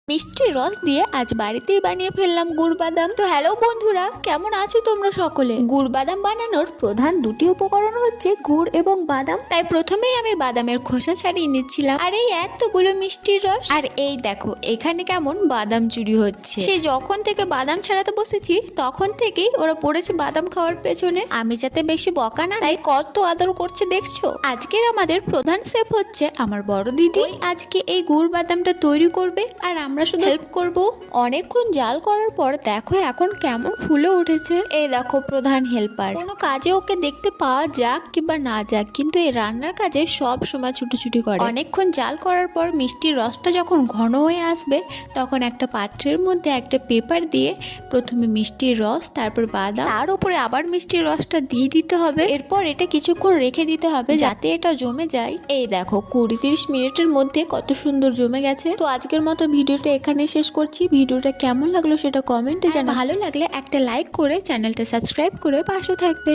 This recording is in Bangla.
মিষ্টির রস দিয়ে আজ বাড়িতেই বানিয়ে ফেললাম গুড় বাদাম। তো হ্যালো বন্ধুরা, কেমন আছো তোমরা সকলে? গুড় বাদাম বানানোর প্রধান দুটি উপকরণ হচ্ছে গুড় এবং বাদাম। তাই প্রথমেই আমি বাদামের খোসা ছাড়িয়ে নিচ্ছিলাম। আর এই এতগুলো মিষ্টির রস, আর এই দেখো এখানে কেমন বাদাম চুরি হচ্ছে। সে যখন থেকে বাদাম ছাড়াতে বসেছি তখন থেকেই ওরা পড়েছে বাদাম খাওয়ার পেছনে। আমি যাতে বেশি বকা না তাই কত আদর করছে দেখছো। আজকের আমাদের প্রধান শেফ হচ্ছে আমার বড় দিদি। আজকে এই গুড় বাদামটা তৈরি করবে আর আমরা শুধু হেল্প করব। অনেকক্ষণ জাল করার পর দেখো এখন কেমন ফুলে উঠেছে। এই দেখো প্রধান হেল্পার। কোনো কাজে ওকে দেখতে পাওয়া যাক কিংবা না যাক, কিন্তু এই রান্নার কাজে সব সময় ছুটোছুটি করে। অনেকক্ষণ জাল করার পর মিষ্টির রসটা যখন ঘন হয়ে আসবে তখন একটা পাত্রের মধ্যে একটা পেপার দিয়ে প্রথমে মিষ্টির রস, তারপর বাদাম, তার উপরে আবার মিষ্টির রসটা দিয়ে দিতে হবে। এরপর এটা কিছুক্ষণ রেখে দিতে হবে যাতে এটা জমে যায়। এই দেখো 20-30 মিনিটের মধ্যে কত সুন্দর জমে গেছে। তো আজকের মতো ভিডিওটা এখানে শেষ করছি। ভিডিওটা কেমন লাগলো সেটা কমেন্টে জানাও। ভালো লাগলে একটা লাইক করে চ্যানেলটা সাবস্ক্রাইব করে পাশে থাকবে।